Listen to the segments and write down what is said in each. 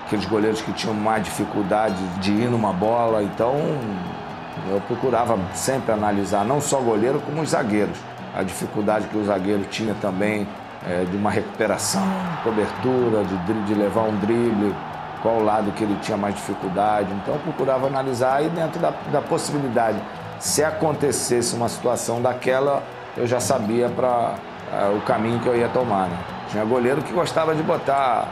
aqueles goleiros que tinham mais dificuldade de ir numa bola. Então, eu procurava sempre analisar não só goleiro, como os zagueiros. A dificuldade que o zagueiro tinha também de uma recuperação, cobertura, de levar um drible, qual lado que ele tinha mais dificuldade. Então, eu procurava analisar e dentro da possibilidade. Se acontecesse uma situação daquela, eu já sabia o caminho que eu ia tomar, né? Tinha goleiro que gostava de botar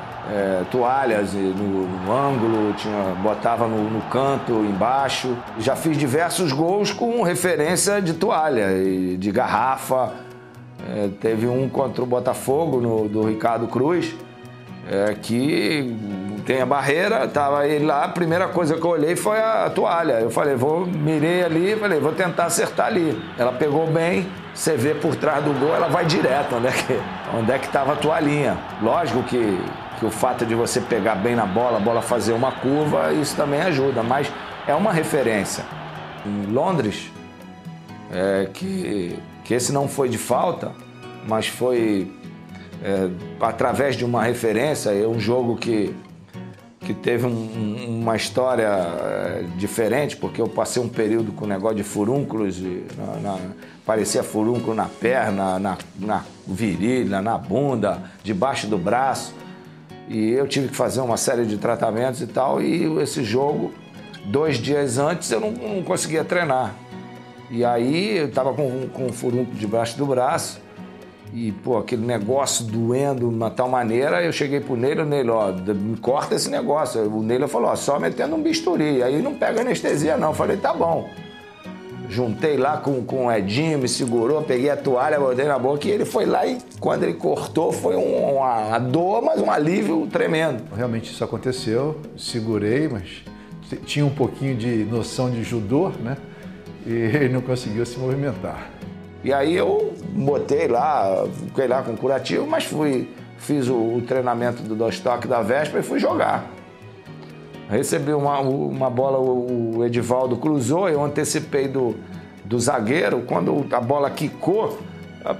toalhas no ângulo, botava no canto, embaixo. Já fiz diversos gols com referência de toalha e de garrafa. Teve um contra o Botafogo, do Ricardo Cruz, que tem a barreira, tava ele lá, a primeira coisa que eu olhei foi a toalha. Eu falei, mirei ali, vou tentar acertar ali. Ela pegou bem, você vê por trás do gol, ela vai direto, onde é que estava a toalhinha. Lógico que o fato de você pegar bem na bola, a bola fazer uma curva, isso também ajuda, mas é uma referência. Em Londres, que esse não foi de falta, mas foi através de uma referência, um jogo que teve uma história diferente, porque eu passei um período com o negócio de furúnculos, parecia furúnculo na perna, na virilha, na bunda, debaixo do braço, e eu tive que fazer uma série de tratamentos e tal, e esse jogo, 2 dias antes, eu não conseguia treinar. E aí eu estava com um furúnculo debaixo do braço, e, aquele negócio doendo de uma tal maneira, eu cheguei pro Neilo, me corta esse negócio. O Neilo falou, só metendo um bisturi, aí não pega anestesia não. Eu falei, tá bom. Juntei lá com o Edinho, me segurou, peguei a toalha, botei na boca, e ele foi lá e quando ele cortou foi uma dor, mas um alívio tremendo. Realmente isso aconteceu, segurei, mas tinha um pouquinho de noção de judô, né? E ele não conseguiu se movimentar. E aí eu botei lá, fiquei lá com curativo, mas fiz o treinamento do dostoque da véspera e fui jogar. Recebi uma bola, o Edivaldo cruzou, eu antecipei do zagueiro. Quando a bola quicou,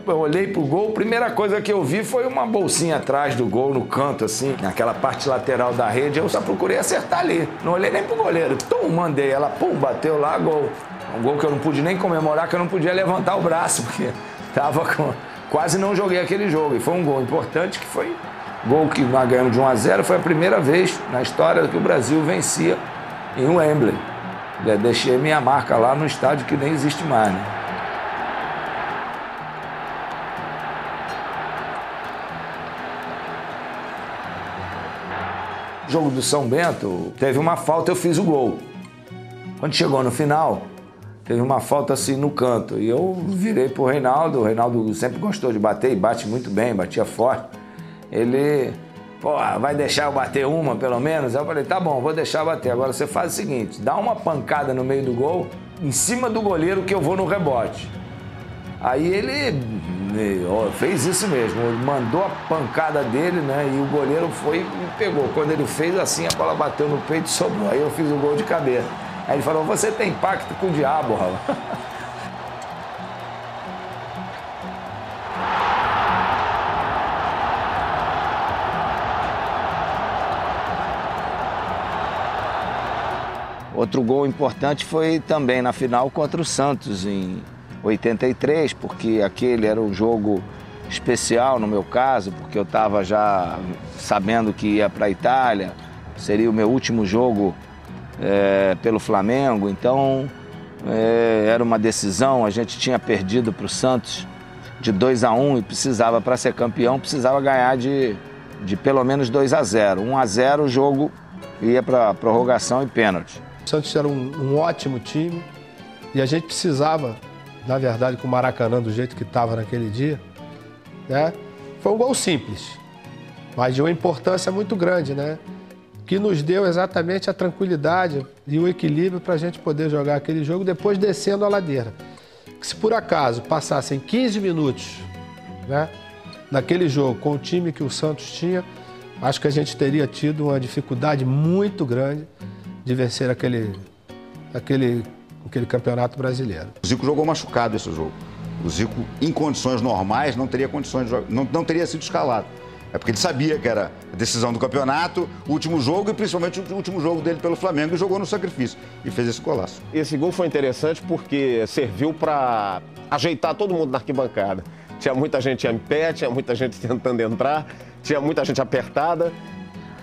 eu olhei pro gol, a primeira coisa que eu vi foi uma bolsinha atrás do gol, no canto, assim, naquela parte lateral da rede. Eu só procurei acertar ali, não olhei nem pro goleiro. Mandei ela, bateu lá, gol. Um gol que eu não pude nem comemorar, que eu não podia levantar o braço, porque quase não joguei aquele jogo. E foi um gol importante, que foi gol que nós ganhamos de 1-0. Foi a primeira vez na história que o Brasil vencia em Wembley. Deixei minha marca lá no estádio que nem existe mais, né? Jogo do São Bento, teve uma falta, eu fiz o gol. Quando chegou no final, teve uma falta assim no canto, e eu virei pro Reinaldo. O Reinaldo sempre gostou de bater e bate muito bem, batia forte. Ele, vai deixar eu bater uma pelo menos? Aí eu falei, tá bom, vou deixar eu bater. Agora você faz o seguinte, dá uma pancada no meio do gol, em cima do goleiro, que eu vou no rebote. Aí ele fez isso mesmo, ele mandou a pancada dele, né? E o goleiro foi e me pegou. Quando ele fez assim, a bola bateu no peito e sobrou. Aí eu fiz o gol de cabeça. Aí ele falou, você tem pacto com o diabo, rapaz. Outro gol importante foi também na final contra o Santos, em 83, porque aquele era um jogo especial no meu caso, porque eu estava já sabendo que ia para a Itália, seria o meu último jogo pelo Flamengo, então era uma decisão. A gente tinha perdido para o Santos de 2-1 e precisava, para ser campeão, precisava ganhar de pelo menos 2-0. 1-0 o jogo ia para prorrogação e pênalti. O Santos era um ótimo time e a gente precisava, na verdade, com o Maracanã do jeito que estava naquele dia, né? Foi um gol simples, mas de uma importância muito grande, né? Que nos deu exatamente a tranquilidade e o equilíbrio para a gente poder jogar aquele jogo depois descendo a ladeira. Se por acaso passassem 15 minutos, né, naquele jogo com o time que o Santos tinha, acho que a gente teria tido uma dificuldade muito grande de vencer aquele campeonato brasileiro. O Zico jogou machucado esse jogo. O Zico, em condições normais, não teria condições de jogar, não teria sido escalado. É porque ele sabia que era a decisão do campeonato, o último jogo e principalmente o último jogo dele pelo Flamengo, e jogou no sacrifício e fez esse golaço. Esse gol foi interessante porque serviu para ajeitar todo mundo na arquibancada. Tinha muita gente em pé, tinha muita gente tentando entrar, tinha muita gente apertada.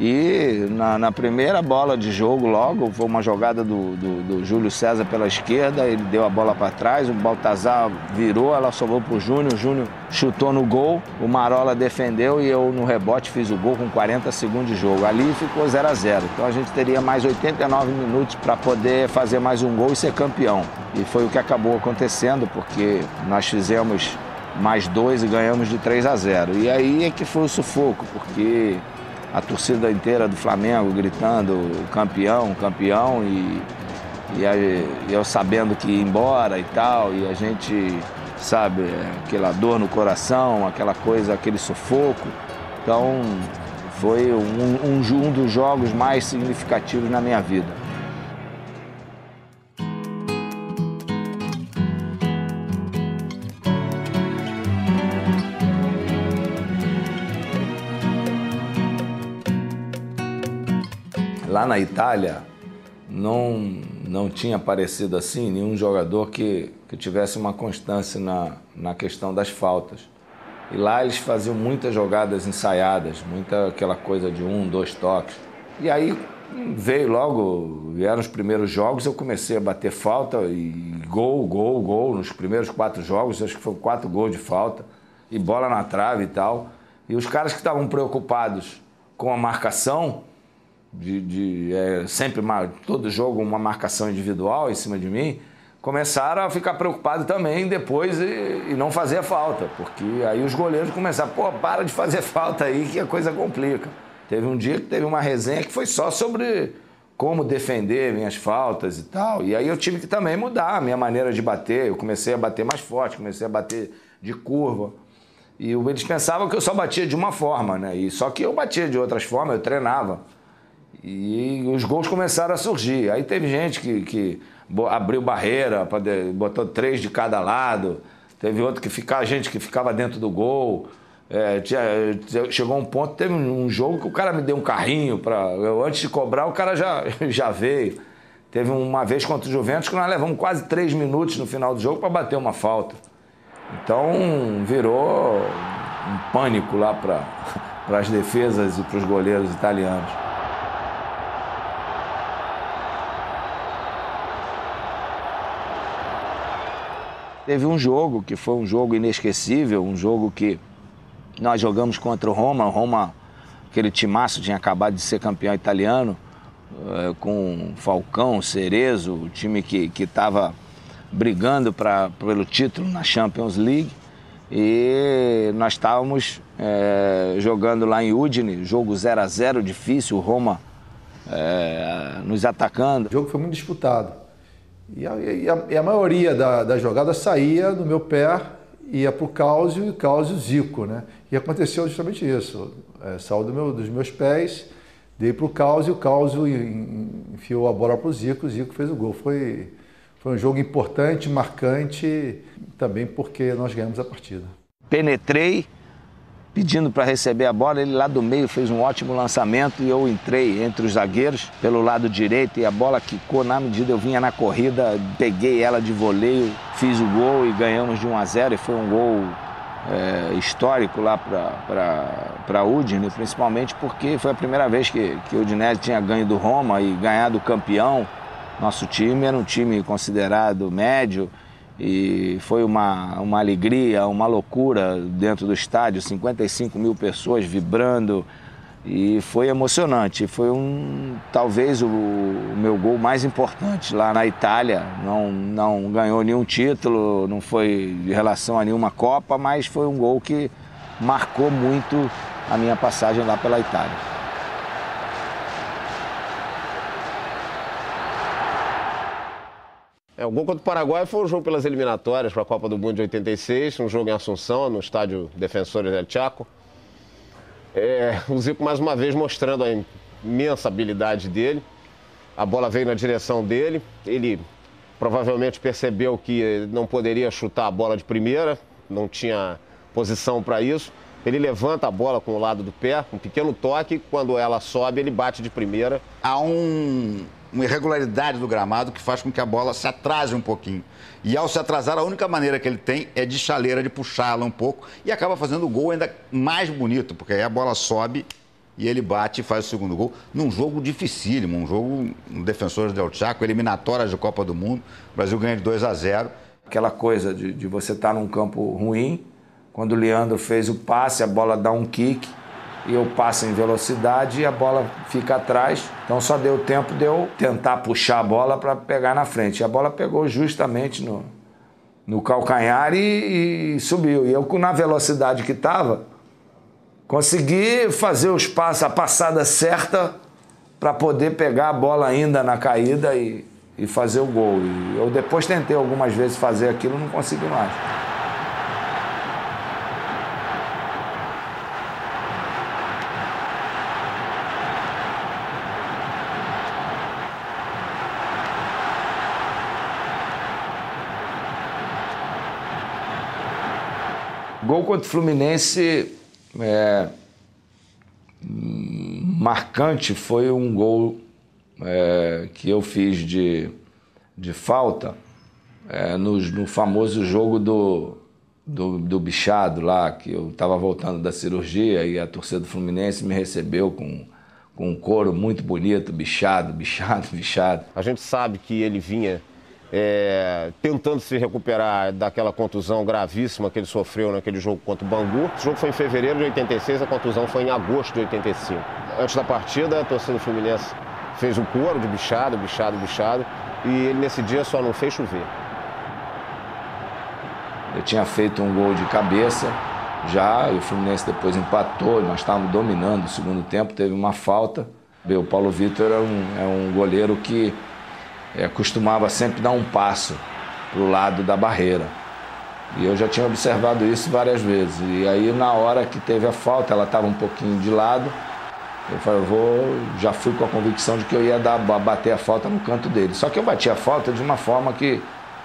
E na primeira bola de jogo, logo, foi uma jogada do Júlio César pela esquerda, ele deu a bola para trás, o Baltazar virou, ela sobrou para o Júnior chutou no gol, o Marola defendeu e eu no rebote fiz o gol com 40 segundos de jogo. Ali ficou 0-0, então a gente teria mais 89 minutos para poder fazer mais um gol e ser campeão. E foi o que acabou acontecendo, porque nós fizemos mais 2 e ganhamos de 3-0. E aí é que foi o sufoco, porque a torcida inteira do Flamengo gritando campeão, campeão, e eu sabendo que ia embora e tal, e a gente, sabe, aquela dor no coração, aquela coisa, aquele sufoco. Então, foi um dos jogos mais significativos na minha vida. Lá na Itália, não tinha aparecido assim nenhum jogador que tivesse uma constância na questão das faltas. E lá eles faziam muitas jogadas ensaiadas, muita aquela coisa de 1, 2 toques. E aí vieram os primeiros jogos, eu comecei a bater falta e gol. Nos primeiros 4 jogos, acho que foram 4 gols de falta, e bola na trave e tal. E os caras que estavam preocupados com a marcação, sempre todo jogo uma marcação individual em cima de mim, começaram a ficar preocupados também depois e não fazer falta, porque aí os goleiros começaram, para de fazer falta aí que a coisa complica. Teve um dia que teve uma resenha que foi só sobre como defender minhas faltas e tal, e aí eu tive que também mudar a minha maneira de bater, eu comecei a bater mais forte, comecei a bater de curva, e eles pensavam que eu só batia de uma forma, né? E só que eu batia de outras formas, eu treinava. E os gols começaram a surgir. Aí teve gente que abriu barreira, botou 3 de cada lado. Teve outro gente que ficava dentro do gol. Chegou um ponto, teve um jogo que o cara me deu um carrinho. Antes de cobrar, o cara já veio. Teve uma vez contra o Juventus que nós levamos quase 3 minutos no final do jogo para bater uma falta. Então virou um pânico lá para as defesas e para os goleiros italianos. Teve um jogo que foi um jogo inesquecível, um jogo que nós jogamos contra o Roma. O Roma, aquele timaço, tinha acabado de ser campeão italiano, com Falcão, Cerezo, o time que estava brigando pelo título na Champions League. E nós estávamos jogando lá em Udine, jogo 0-0, difícil, o Roma nos atacando. O jogo foi muito disputado. E a maioria da jogada saía do meu pé, ia para o Cáusio e o Cáusio Zico, né? E aconteceu justamente isso. Saiu dos meus pés, dei para o Cáusio enfiou a bola para o Zico fez o gol. Foi um jogo importante, marcante, também porque nós ganhamos a partida. Penetrei, pedindo para receber a bola, ele lá do meio fez um ótimo lançamento e eu entrei entre os zagueiros pelo lado direito e a bola quicou na medida, eu vinha na corrida, peguei ela de voleio, fiz o gol e ganhamos de 1-0 e foi um gol histórico lá para Udine, principalmente porque foi a primeira vez que o Udinese tinha ganho do Roma e ganhado o campeão. Nosso time era um time considerado médio, e foi uma alegria, uma loucura dentro do estádio, 55 mil pessoas vibrando, e foi emocionante. Foi talvez o meu gol mais importante lá na Itália. Não ganhou nenhum título, não foi de relação a nenhuma Copa, mas foi um gol que marcou muito a minha passagem lá pela Itália. O gol contra o Paraguai foi um jogo pelas eliminatórias para a Copa do Mundo de 86, um jogo em Assunção, no estádio Defensores del Chaco. O Zico mais uma vez mostrando a imensa habilidade dele. A bola veio na direção dele, ele provavelmente percebeu que não poderia chutar a bola de primeira, não tinha posição para isso. Ele levanta a bola com o lado do pé, um pequeno toque, quando ela sobe, ele bate de primeira. Há uma irregularidade do gramado que faz com que a bola se atrase um pouquinho. E ao se atrasar, a única maneira que ele tem é de chaleira, de puxá-la um pouco, e acaba fazendo o gol ainda mais bonito, porque aí a bola sobe e ele bate e faz o segundo gol num jogo dificílimo, um jogo no Defensores del Chaco, eliminatórias de Copa do Mundo. O Brasil ganha de 2-0. Aquela coisa de você estar num campo ruim, quando o Leandro fez o passe, a bola dá um kick, e eu passo em velocidade e a bola fica atrás. Então só deu tempo de eu tentar puxar a bola para pegar na frente. E a bola pegou justamente no calcanhar e subiu. E eu, na velocidade que estava, consegui fazer os passos, a passada certa para poder pegar a bola ainda na caída e fazer o gol. E eu depois tentei algumas vezes fazer aquilo, não consegui mais. Gol contra o Fluminense marcante foi um gol que eu fiz de falta no famoso jogo do Bichado lá, que eu estava voltando da cirurgia e a torcida do Fluminense me recebeu com um coro muito bonito, Bichado, Bichado, Bichado. A gente sabe que ele vinha tentando se recuperar daquela contusão gravíssima que ele sofreu naquele jogo contra o Bangu. Esse jogo foi em fevereiro de 86, a contusão foi em agosto de 85. Antes da partida, a torcida do Fluminense fez um coro de Bichado, Bichado, Bichado, e ele nesse dia só não fez chover. Eu tinha feito um gol de cabeça já, e o Fluminense depois empatou, nós estávamos dominando o segundo tempo, teve uma falta. O Paulo Vitor é um goleiro que costumava sempre dar um passo para o lado da barreira. E eu já tinha observado isso várias vezes. E aí, na hora que teve a falta, ela estava um pouquinho de lado. Eu falei, já fui com a convicção de que eu ia bater a falta no canto dele. Só que eu bati a falta de uma forma que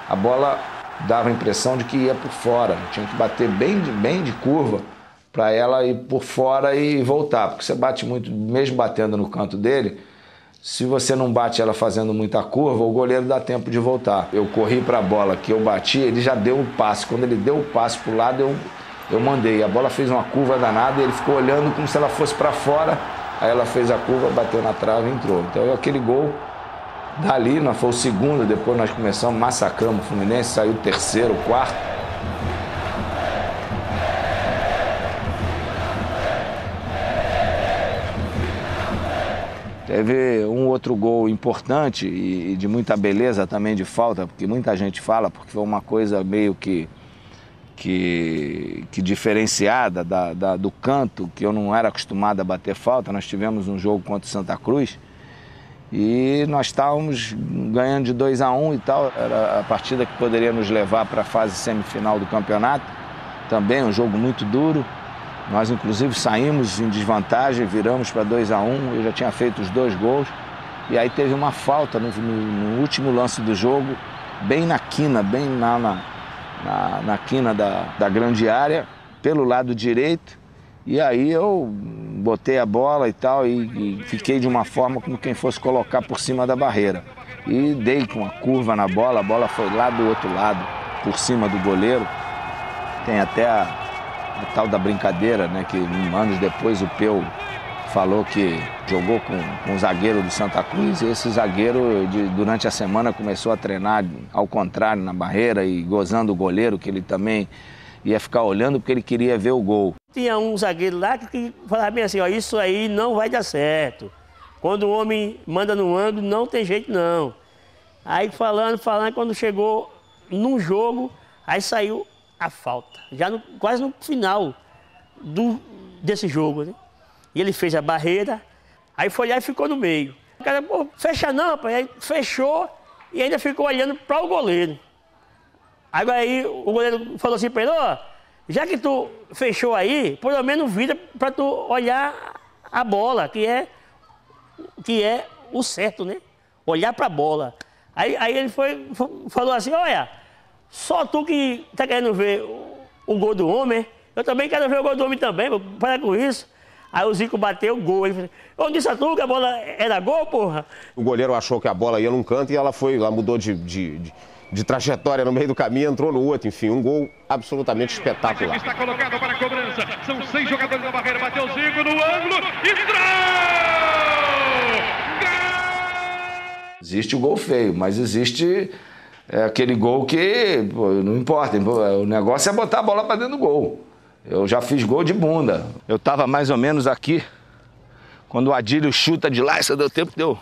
a bola dava a impressão de que ia por fora. Eu tinha que bater bem de curva para ela ir por fora e voltar. Porque você bate muito, mesmo batendo no canto dele, se você não bate ela fazendo muita curva, o goleiro dá tempo de voltar. Eu corri para a bola que eu bati, ele já deu o passe. Quando ele deu o passe para o lado, eu mandei. A bola fez uma curva danada e ele ficou olhando como se ela fosse para fora. Aí ela fez a curva, bateu na trave e entrou. Então aquele gol, dali, nós foi o segundo, depois nós começamos, massacramos o Fluminense, saiu o terceiro, o quarto. Teve um outro gol importante e de muita beleza também de falta, porque muita gente fala, porque foi uma coisa meio que diferenciada do canto, que eu não era acostumado a bater falta. Nós tivemos um jogo contra o Santa Cruz e nós estávamos ganhando de 2-1 e tal. Era a partida que poderia nos levar para a fase semifinal do campeonato. Também um jogo muito duro. Nós, inclusive, saímos em desvantagem, viramos para 2-1, eu já tinha feito os 2 gols. E aí teve uma falta no último lance do jogo, bem na quina, bem na quina da grande área, pelo lado direito. E aí eu botei a bola e tal, e fiquei de uma forma como quem fosse colocar por cima da barreira. E dei com uma curva na bola, a bola foi lá do outro lado, por cima do goleiro. Tem até a tal da brincadeira, né, que anos depois o Peu falou que jogou com o zagueiro do Santa Cruz, e esse zagueiro durante a semana começou a treinar ao contrário na barreira e gozando o goleiro, que ele também ia ficar olhando porque ele queria ver o gol. Tinha um zagueiro lá que falava bem assim, ó, isso aí não vai dar certo. Quando o homem manda no ângulo, não tem jeito não. Aí falando, quando chegou num jogo, aí saiu a falta, já quase no final desse jogo, né? E ele fez a barreira, aí foi lá e ficou no meio. O cara, pô, fecha não, pai. Aí fechou e ainda ficou olhando para o goleiro. Aí o goleiro falou assim para ele, ó, já que tu fechou aí, pelo menos vira para tu olhar a bola, que é o certo, né? Olhar para a bola. Aí ele falou assim, olha, só tu que tá querendo ver o gol do homem, Eu também quero ver o gol do homem também, para com isso. Aí o Zico bateu o gol. Ele falou, eu disse a tu que a bola era gol, porra? O goleiro achou que a bola ia num canto e ela mudou de trajetória no meio do caminho, entrou no outro. Enfim, um gol absolutamente espetacular. Está colocado para a cobrança. São 6 jogadores na barreira. Bateu o Zico no ângulo. Entrou! Existe o gol feio, mas existe aquele gol que pô, não importa. O negócio é botar a bola para dentro do gol. Eu já fiz gol de bunda. Eu estava mais ou menos aqui, quando o Adílio chuta de lá, só deu tempo de eu...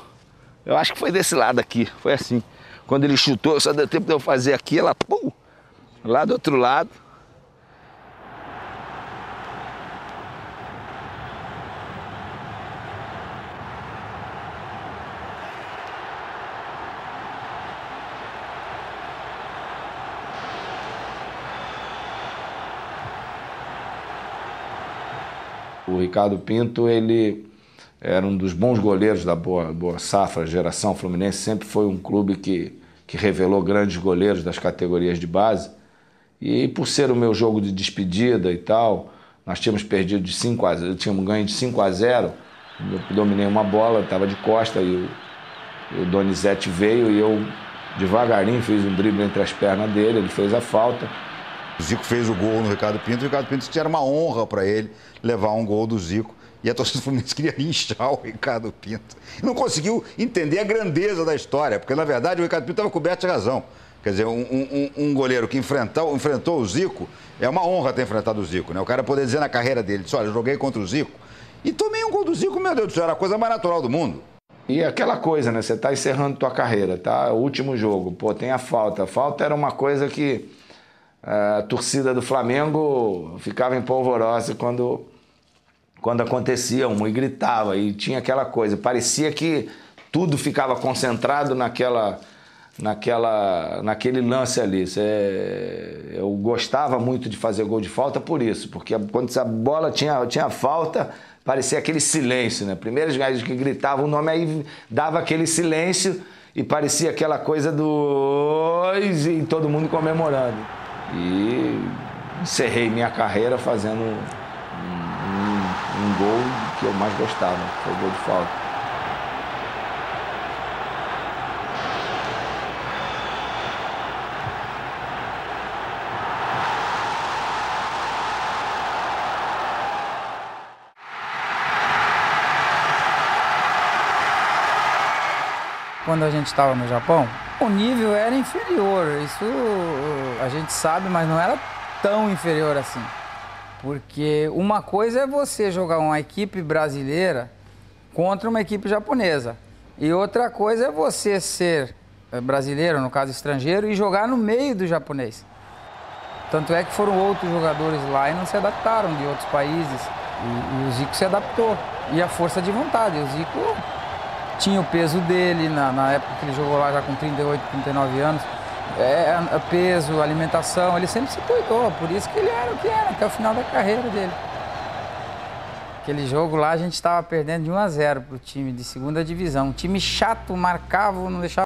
Eu acho que foi desse lado aqui, foi assim. Quando ele chutou, só deu tempo de eu fazer aqui, ela, pum, lá do outro lado. O Ricardo Pinto, ele era um dos bons goleiros da boa safra, geração Fluminense. Sempre foi um clube que revelou grandes goleiros das categorias de base. E por ser o meu jogo de despedida e tal, nós tínhamos perdido de 5-0, tínhamos ganho de 5-0. Eu dominei uma bola, estava de costa e o Donizete veio e eu devagarinho fiz um drible entre as pernas dele, ele fez a falta. O Zico fez o gol no Ricardo Pinto e o Ricardo Pinto era uma honra para ele levar um gol do Zico. E a torcida do Fluminense queria linchar o Ricardo Pinto. E não conseguiu entender a grandeza da história, porque na verdade o Ricardo Pinto estava coberto de razão. Quer dizer, um goleiro que enfrentou o Zico, é uma honra ter enfrentado o Zico, né? O cara poder dizer na carreira dele, olha, eu joguei contra o Zico e tomei um gol do Zico, meu Deus do céu, era a coisa mais natural do mundo. E aquela coisa, né? Você está encerrando tua carreira, tá? O último jogo, pô, tem a falta. A falta era uma coisa que a torcida do Flamengo ficava em polvorosa quando acontecia e gritava, e tinha aquela coisa, parecia que tudo ficava concentrado naquele lance ali. Eu gostava muito de fazer gol de falta por isso, porque quando a bola tinha falta, parecia aquele silêncio, né? Primeiros guys que gritavam o nome, aí dava aquele silêncio e parecia aquela coisa do... e todo mundo comemorando. E encerrei minha carreira fazendo um gol que eu mais gostava, foi o gol de falta. Quando a gente estava no Japão, o nível era inferior, isso a gente sabe, mas não era tão inferior assim. Porque uma coisa é você jogar uma equipe brasileira contra uma equipe japonesa. E outra coisa é você ser brasileiro, no caso estrangeiro, e jogar no meio do japonês. Tanto é que foram outros jogadores lá e não se adaptaram de outros países. E o Zico se adaptou. E a força de vontade. O Zico tinha o peso dele, na época que ele jogou lá já com 38, 39 anos. Peso, alimentação, ele sempre se cuidou, por isso que ele era o que era, até o final da carreira dele. Aquele jogo lá a gente estava perdendo de 1-0 para o time de segunda divisão, um time chato, marcava, não deixava